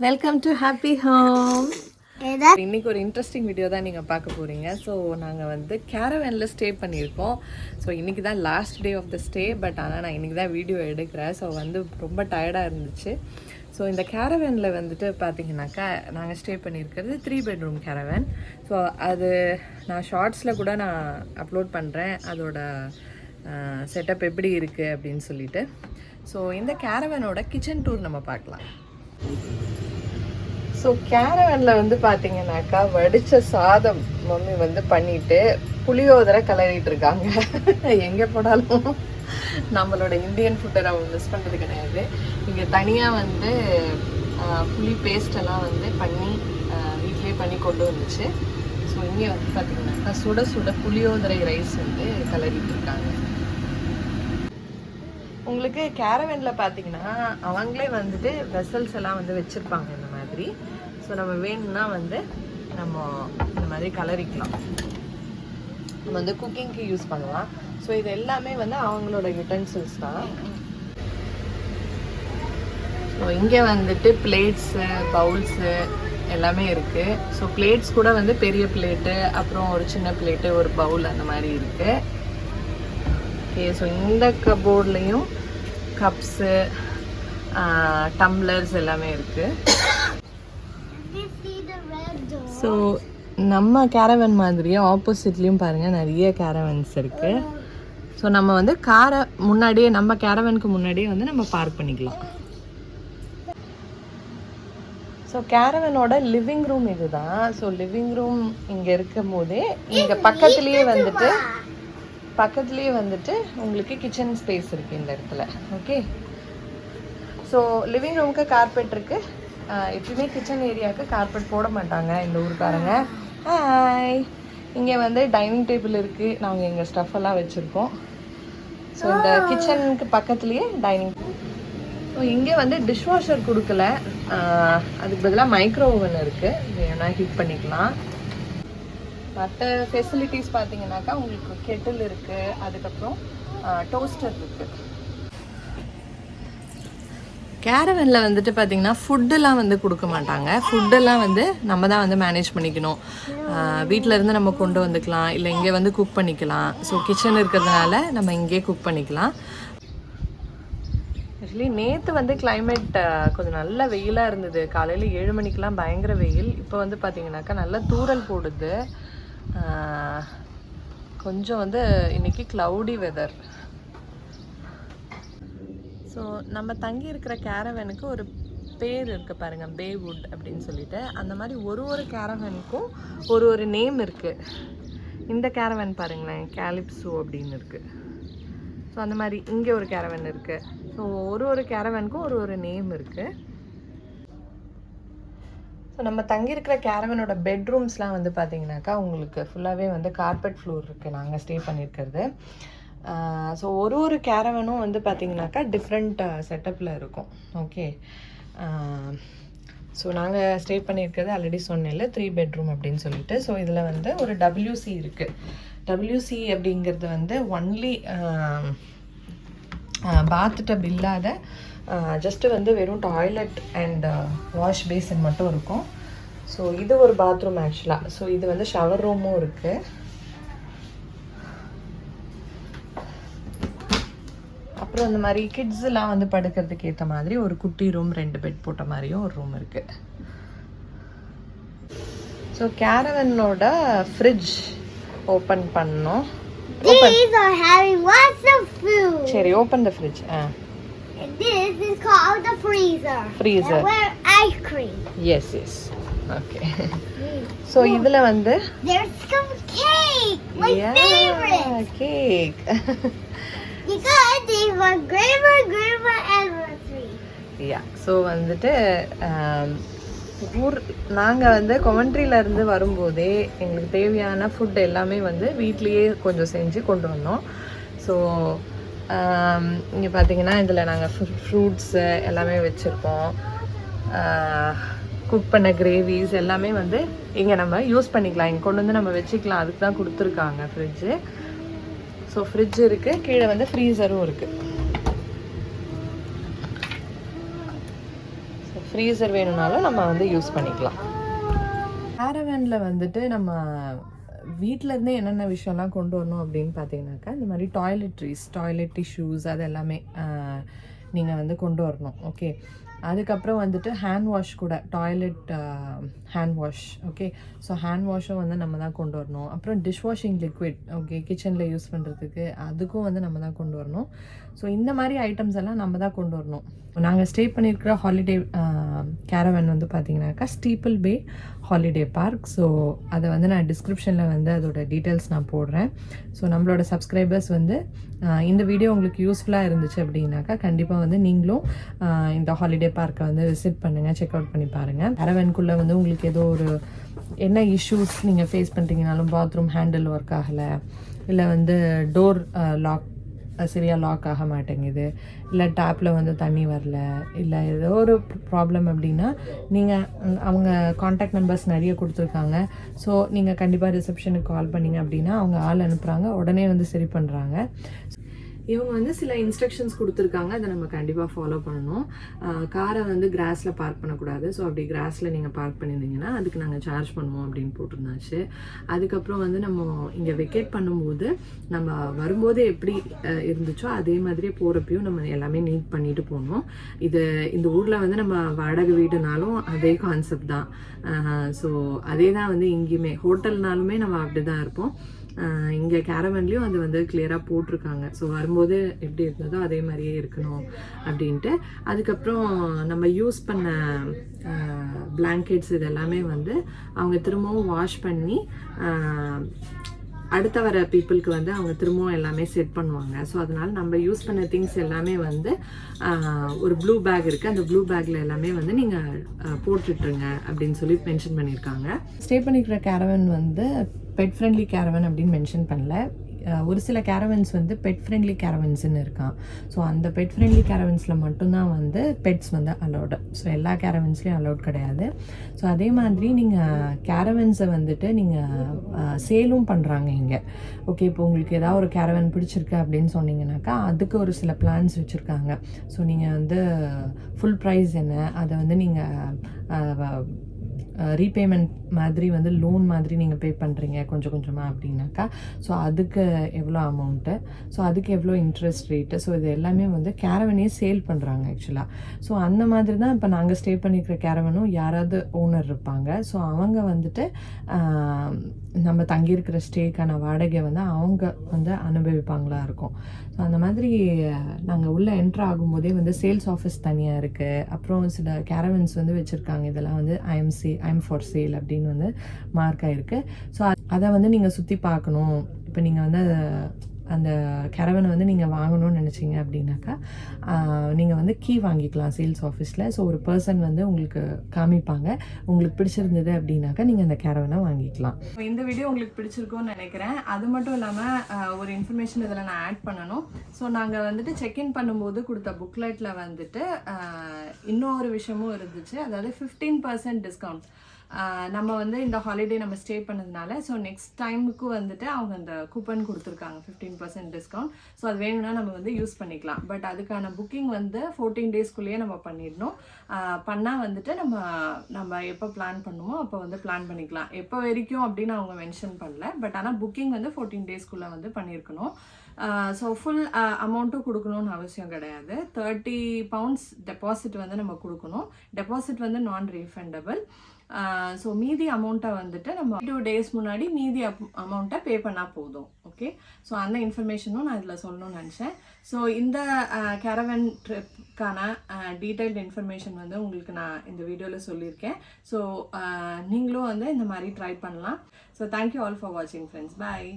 Welcome to happy home. இன்னைக்கு ஒரு interesting video தான் நீங்கள் பார்க்க போகிறீங்க. ஸோ நாங்கள் வந்து கேரவேனில் ஸ்டே பண்ணியிருக்கோம். ஸோ இன்றைக்கி தான் last day of the stay. But ஆனால் நான் இன்றைக்கி தான் வீடியோ எடுக்கிறேன். ஸோ வந்து ரொம்ப டயர்டாக இருந்துச்சு. ஸோ இந்த கேரவேனில் வந்துட்டு பார்த்தீங்கன்னாக்கா நாங்கள் ஸ்டே பண்ணியிருக்கிறது 3 bedroom கேரவேன். ஸோ அது நான் ஷார்ட்ஸில் கூட நான் அப்லோட் பண்ணுறேன் அதோட செட்டப் எப்படி இருக்குது அப்படின்னு சொல்லிட்டு. ஸோ இந்த கேரவேனோட கிச்சன் டூர் நம்ம பார்க்கலாம். ஸோ கேரவனில் வந்து பார்த்தீங்கன்னாக்கா வடித்த சாதம் மம்மி வந்து பண்ணிட்டு புளியோதரை கிளறிட்டு இருக்காங்க. எங்கே போனாலும் நம்மளோட இந்தியன் ஃபுட்டை நம்ம மிஸ் பண்ணுறது கிடையாது. இங்கே தனியாக வந்து புளி பேஸ்டெல்லாம் வந்து பண்ணி வீட்லேயே பண்ணி கொண்டு வந்துச்சு. ஸோ இங்கே வந்து பார்த்தீங்கன்னாக்கா சுட சுட புளியோதரை ரைஸ் வந்து கிளறிட்டு இருக்காங்க. உங்களுக்கு கேரவேனில் பார்த்தீங்கன்னா அவங்களே வந்துட்டு வெசல்ஸ் எல்லாம் வந்து வச்சுருப்பாங்க இந்த மாதிரி. ஸோ நம்ம வேணும்னா வந்து நம்ம இந்த மாதிரி கலரிக்கலாம். நம்ம வந்து குக்கிங்க்கு யூஸ் பண்ணலாம். ஸோ இது எல்லாமே வந்து அவங்களோட யுட்டென்சில்ஸ் தான். ஸோ இங்கே வந்துட்டு பிளேட்ஸு பவுல்ஸு எல்லாமே இருக்குது. ஸோ பிளேட்ஸ் கூட வந்து பெரிய பிளேட்டு, அப்புறம் ஒரு சின்ன பிளேட்டு, ஒரு பவுல் அந்த மாதிரி இருக்குது. ஓகே, ஸோ இந்த கபோர்ட்லேயும் கப்ஸு டம்ளர்ஸ் எல்லாமே இருக்குது. ஸோ நம்ம கேரவன் மாதிரியே ஆப்போசிட்லேயும் பாருங்கள் நிறைய கேரவன்ஸ் இருக்குது. ஸோ நம்ம வந்து காரை முன்னாடியே நம்ம கேரவனுக்கு முன்னாடியே வந்து நம்ம பார்க் பண்ணிக்கலாம். ஸோ கேரவனோட லிவிங் ரூம் இது தான். ஸோ லிவிங் ரூம் இங்கே இருக்கும் போதே இங்கே பக்கத்துலேயே வந்துட்டு உங்களுக்கு கிச்சன் ஸ்பேஸ் இருக்குது இந்த இடத்துல. ஓகே, ஸோ லிவிங் ரூமுக்கு கார்பெட் இருக்குது. எப்பயுமே கிச்சன் ஏரியாவுக்கு கார்பெட் போட மாட்டாங்க இந்த ஊருக்காரங்க. ஹாய், இங்கே வந்து டைனிங் டேபிள் இருக்குது. நாங்கள் எங்கள் ஸ்டஃப் எல்லாம் வச்சுருக்கோம். ஸோ இந்த கிச்சனுக்கு பக்கத்துலேயே டைனிங். ஸோ இங்கே வந்து டிஷ்வாஷர் கொடுக்கல, அதுக்கு பதிலாக மைக்ரோ ஓவன் இருக்குது. வேணா ஹீட் பண்ணிக்கலாம். மற்ற ஃபெசிலிட்டிஸ் பார்த்தீங்கன்னாக்கா உங்களுக்கு கெட்டில் இருக்குது, அதுக்கப்புறம் டோஸ்டர் இருக்குது. கேரவனில் வந்துட்டு பார்த்தீங்கன்னா ஃபுட்டெல்லாம் வந்து கொடுக்க மாட்டாங்க. ஃபுட்டெல்லாம் வந்து நம்ம தான் வந்து மேனேஜ் பண்ணிக்கணும். வீட்டில் இருந்து நம்ம கொண்டு வந்துக்கலாம், இல்லை இங்கே வந்து குக் பண்ணிக்கலாம். ஸோ கிச்சன் இருக்கிறதுனால நம்ம இங்கே குக் பண்ணிக்கலாம். ஆக்சுவலி நேற்று வந்து கிளைமேட் கொஞ்சம் நல்ல வெயிலாக இருந்தது. காலையில் 7 மணிக்கெலாம் பயங்கர வெயில். இப்போ வந்து பார்த்தீங்கன்னாக்கா நல்லா தூறல் போடுது. கொஞ்சம் வந்து இன்னைக்கு க்ளவுடி வெதர். ஸோ நம்ம தங்கி இருக்கிற கேரவனுக்கு ஒரு பேர் இருக்குது பாருங்கள், பேவுட் அப்படின்னு சொல்லிட்டு. அந்த மாதிரி ஒரு கேரவனுக்கும் ஒரு நேம் இருக்குது. இந்த கேரவன் பாருங்களேன், கேலிப்ஸோ அப்படின்னு இருக்குது. ஸோ அந்த மாதிரி இங்கே ஒரு கேரவன் இருக்குது. ஸோ ஒரு கேரவனுக்கும் ஒரு நேம் இருக்குது. ஸோ நம்ம தங்கியிருக்கிற கேரவனோட பெட்ரூம்ஸ்லாம் வந்து பார்த்தீங்கன்னாக்கா உங்களுக்கு ஃபுல்லாகவே வந்து கார்பெட் ஃப்ளோர் இருக்குது நாங்கள் ஸ்டே பண்ணியிருக்கிறது. ஸோ ஒரு கேரவனும் வந்து பார்த்தீங்கன்னாக்கா டிஃப்ரெண்ட் செட்டப்பில் இருக்கும். ஓகே, ஸோ நாங்கள் ஸ்டே பண்ணியிருக்கிறது ஆல்ரெடி சொன்னேன்ல 3 bedroom அப்படின்னு சொல்லிட்டு. ஸோ இதில் வந்து ஒரு WC இருக்குது. WC அப்படிங்கிறது வந்து ஒன்லி பாத் டப் இல்லாத, ஜஸ்ட்டு வந்து வெறும் டாய்லெட் அண்ட் வாஷ் பேசின் மட்டும் இருக்கும். ஸோ இது ஒரு பாத்ரூம் ஆக்சுவலாக. ஸோ இது வந்து ஷவர் ரூமும் இருக்குது. அப்புறம் இந்த மாதிரி கிட்ஸ்லாம் வந்து படுக்கிறதுக்கு ஏற்ற மாதிரி ஒரு குட்டி ரூம், 2 பெட் போட்ட மாதிரியும் ஒரு ரூம் இருக்குது. ஸோ கேரவனோட ஃப்ரிட்ஜ் ஓப்பன் பண்ணோம். சரி, open the fridge. This is called the freezer. Freezer. Where ice cream. Yes. Okay. So இதுல வந்து there's some cake. My favorite. Cake. Because they were grandma anniversary. Yeah. So வந்துட்டு நாங்கள் வந்து கொவன்ட்ரியில இருந்து வரும்போதே எங்களுக்கு தேவையான ஃபுட் எல்லாமே வந்து வீட்லேயே கொஞ்சம் செஞ்சு கொண்டு வந்தோம். ஸோ இங்கே பார்த்தீங்கன்னா இதில் நாங்கள் ஃப்ரூட்ஸு எல்லாமே வச்சுருக்கோம். குக் பண்ண கிரேவிஸ் எல்லாமே வந்து இங்கே நம்ம யூஸ் பண்ணிக்கலாம். இங்கே கொண்டு வந்து நம்ம வச்சுக்கலாம். அதுக்கு தான் கொடுத்துருக்காங்க ஃப்ரிட்ஜு. ஸோ ஃப்ரிட்ஜ் இருக்குது, கீழே வந்து ஃப்ரீசரும் இருக்குது. ஸோ ஃப்ரீசர் வேணும்னாலும் நம்ம வந்து யூஸ் பண்ணிக்கலாம். கேரவேனில் வந்துட்டு நம்ம வீட்டிலேருந்தே என்னென்ன விஷயம்லாம் கொண்டு வரணும் அப்படின்னு பார்த்தீங்கன்னாக்கா, இந்த மாதிரி டாய்லெட் டிஷ்யூஸ் அது எல்லாமே நீங்கள் வந்து கொண்டு வரணும். ஓகே, அதுக்கப்புறம் வந்துட்டு ஹேண்ட் வாஷ் கூட, toilet hand wash. Okay, so hand வாஷும் வந்து நம்ம தான் கொண்டு வரணும். அப்புறம் டிஷ் வாஷிங் லிக்விட், ஓகே, கிச்சனில் யூஸ் பண்ணுறதுக்கு அதுக்கும் வந்து நம்ம தான் கொண்டு வரணும். ஸோ இந்த மாதிரி ஐட்டம்ஸ் எல்லாம் நம்ம தான் கொண்டு வரணும். நாங்கள் ஸ்டே பண்ணியிருக்கிற ஹாலிடே கேரவன் வந்து பார்த்தீங்கன்னாக்கா ஸ்டீப்பிள் பே ஹாலிடே பார்க். ஸோ அதை வந்து நான் டிஸ்கிரிப்ஷனில் வந்து அதோட டீட்டெயில்ஸ் நான் போடுறேன். ஸோ நம்மளோட சப்ஸ்கிரைபர்ஸ் வந்து இந்த வீடியோ உங்களுக்கு யூஸ்ஃபுல்லாக இருந்துச்சு அப்படின்னாக்கா கண்டிப்பாக வந்து நீங்களும் இந்த ஹாலிடே பார்க்கை வந்து விசிட் பண்ணுங்கள், செக் அவுட் பண்ணி பாருங்கள். கேரவனுக்குள்ளே வந்து உங்களுக்கு ஏதோ ஒரு என்ன இஷ்யூஸ் நீங்கள் ஃபேஸ் பண்ணுறீங்கனாலும், பாத்ரூம் ஹேண்டில் ஒர்க் ஆகலை, இல்லை வந்து டோர் லாக் சரியாக லாக் ஆக மாட்டேங்குது, இல்லை டேப்பில் வந்து தண்ணி வரல, இல்லை ஏதோ ஒரு ப்ராப்ளம் அப்படின்னா நீங்கள் அவங்க காண்டாக்ட் நம்பர்ஸ் நிறைய கொடுத்துருக்காங்க. ஸோ நீங்கள் கண்டிப்பாக ரிசப்ஷனுக்கு கால் பண்ணிங்க அப்படின்னா அவங்க ஆள் அனுப்புகிறாங்க, உடனே வந்து சரி பண்ணுறாங்க. இவங்க வந்து சில இன்ஸ்ட்ரக்ஷன்ஸ் கொடுத்துருக்காங்க, அதை நம்ம கண்டிப்பாக ஃபாலோ பண்ணணும். காரை வந்து கிராஸில் பார்க் பண்ணக்கூடாது. ஸோ அப்படி கிராஸில் நீங்கள் பார்க் பண்ணியிருந்தீங்கன்னா அதுக்கு நாங்கள் சார்ஜ் பண்ணுவோம் அப்படின்னு போட்டிருந்தாச்சு. அதுக்கப்புறம் வந்து நம்ம இங்கே வெக்கேட் பண்ணும்போது நம்ம வரும்போது எப்படி இருந்துச்சோ அதே மாதிரியே போகிறப்பையும் நம்ம எல்லாமே நீட் பண்ணிட்டு போகணும். இந்த ஊரில் வந்து நம்ம வாடகை வீடுனாலும் அதே கான்செப்ட் தான். ஸோ அதே தான் வந்து இங்கேயுமே ஹோட்டல்னாலுமே நம்ம அப்படி தான் இருப்போம். இங்கே கேரவன்லேயும் அது வந்து கிளியராக போட்டிருக்காங்க. ஸோ வரும்போது எப்படி இருந்ததோ அதே மாதிரியே இருக்கணும் அப்படின்ட்டு. அதுக்கப்புறம் நம்ம யூஸ் பண்ண பிளாங்கெட்ஸ் இது எல்லாமே வந்து அவங்க திரும்பவும் வாஷ் பண்ணி அடுத்த வர பீப்புளுக்கு வந்து அவங்க திரும்பவும் எல்லாமே செட் பண்ணுவாங்க. ஸோ அதனால் நம்ம யூஸ் பண்ண திங்ஸ் எல்லாமே வந்து ஒரு ப்ளூ பேக் இருக்குது, அந்த ப்ளூ பேக்கில் எல்லாமே வந்து நீங்கள் போட்டுட்ருங்க அப்படின்னு சொல்லி மென்ஷன் பண்ணியிருக்காங்க. ஸ்டே பண்ணிக்கிற கேரவன் வந்து பெட் ஃப்ரெண்ட்லி கேரவன் அப்படின்னு மென்ஷன் பண்ணல. ஒரு சில கேரவன்ஸ் வந்து பெட் ஃப்ரெண்ட்லி கேரவன்ஸ்ன்னு இருக்கான். ஸோ அந்த பெட் ஃப்ரெண்ட்லி கேரவன்ஸில் மட்டும்தான் வந்து பெட்ஸ் வந்து அலௌடு. ஸோ எல்லா கேரவன்ஸ்லேயும் அலௌட் கிடையாது. ஸோ அதே மாதிரி நீங்கள் கேரவன்ஸை வந்துட்டு நீங்கள் சேலும் பண்ணுறாங்க இங்கே. ஓகே, இப்போ உங்களுக்கு ஏதாவது ஒரு கேரவன் பிடிச்சிருக்கு அப்படின்னு சொன்னீங்கன்னாக்கா அதுக்கு ஒரு சில பிளான்ஸ் வச்சுருக்காங்க. ஸோ நீங்கள் வந்து ஃபுல் ப்ரைஸ் என்ன, அதை வந்து நீங்கள் ரீபேமெண்ட் மாதிரி வந்து லோன் மாதிரி நீங்கள் பே பண்ணுறீங்க கொஞ்சம் கொஞ்சமாக அப்படின்னாக்கா, ஸோ அதுக்கு எவ்வளோ அமௌண்ட்டு, ஸோ அதுக்கு எவ்வளோ இன்ட்ரெஸ்ட் ரேட்டு, ஸோ இது எல்லாமே வந்து கேரவனே சேல் பண்ணுறாங்க ஆக்சுவலாக. ஸோ அந்த மாதிரி தான் இப்போ நாங்கள் ஸ்டே பண்ணிக்கிற கேரவனும் யாராவது ஓனர் இருப்பாங்க. ஸோ அவங்க வந்துட்டு நம்ம தங்கியிருக்கிற ஸ்டேக்கான வாடகை வந்து அவங்க வந்து அனுபவிப்பாங்களா இருக்கும். ஸோ அந்த மாதிரி நாங்கள் உள்ளே என்ட்ரு ஆகும்போதே வந்து சேல்ஸ் ஆஃபீஸ் தனியாக இருக்குது. அப்புறம் சில கேரவன்ஸ் வந்து வச்சுருக்காங்க, இதெல்லாம் வந்து ஐஎம் ஃபார் சேல் அப்படின்னு வந்து மார்க் ஆகிருக்கு. ஸோ அதை வந்து நீங்கள் சுற்றி பார்க்கணும். இப்போ நீங்கள் வந்து அந்த கேரவனை வந்து நீங்கள் வாங்கணும்னு நினச்சிங்க அப்படின்னாக்கா நீங்கள் வந்து கீ வாங்கிக்கலாம் சேல்ஸ் ஆஃபீஸில். ஸோ ஒரு பர்சன் வந்து உங்களுக்கு காமிப்பாங்க. உங்களுக்கு பிடிச்சிருந்தது அப்படின்னாக்கா நீங்கள் அந்த கேரவனை வாங்கிக்கலாம். இந்த வீடியோ உங்களுக்கு பிடிச்சிருக்கும்னு நினைக்கிறேன். அது மட்டும் இல்லாமல் ஒரு இன்ஃபர்மேஷன் இதில் நான் ஆட் பண்ணணும். ஸோ நாங்கள் வந்துட்டு செக்இன் பண்ணும்போது கொடுத்த புக்லெட்டில் வந்துட்டு இன்னொரு விஷயமும் இருந்துச்சு. அதாவது 15% டிஸ்கவுண்ட். நம்ம வந்து இந்த ஹாலிடே நம்ம ஸ்டே பண்ணதுனால ஸோ நெக்ஸ்ட் டைமுக்கு வந்துட்டு அவங்க அந்த கூப்பன் கொடுத்துருக்காங்க 15% டிஸ்கவுண்ட். ஸோ அது வேணும்னா நம்ம வந்து யூஸ் பண்ணிக்கலாம். பட் அதுக்கான புக்கிங் வந்து 14 டேஸ்க்குள்ளேயே நம்ம பண்ணிடணும். பண்ணால் வந்துட்டு நம்ம எப்போ பிளான் பண்ணுமோ அப்போ வந்து பிளான் பண்ணிக்கலாம். எப்போ வரைக்கும் அப்படின்னு அவங்க மென்ஷன் பண்ணல. பட் ஆனால் புக்கிங் வந்து 14 டேஸ்க்குள்ளே வந்து பண்ணியிருக்கணும். ஸோ ஃபுல் அமௌண்ட்டும் கொடுக்கணும்னு அவசியம் கிடையாது. 30 pounds டெபாசிட் வந்து நம்ம கொடுக்கணும். டெபாசிட் வந்து நான் ரீஃபண்டபிள். ஸோ மீதி அமௌண்ட்டை வந்துட்டு நம்ம 2 days முன்னாடி மீதி அமௌண்ட்டை பே பண்ணால் போதும். ஓகே, ஸோ அந்த இன்ஃபர்மேஷனும் நான் இதில் சொல்லணும்னு நினச்சேன். ஸோ இந்த கேரவன் ட்ரிப்கான டீட்டெயில்டு இன்ஃபர்மேஷன் வந்து உங்களுக்கு நான் இந்த வீடியோவில் சொல்லியிருக்கேன். ஸோ நீங்களும் வந்து இந்த மாதிரி ட்ரை பண்ணலாம். ஸோ தேங்க்யூ ஆல் ஃபார் வாட்சிங் ஃப்ரெண்ட்ஸ். பாய்.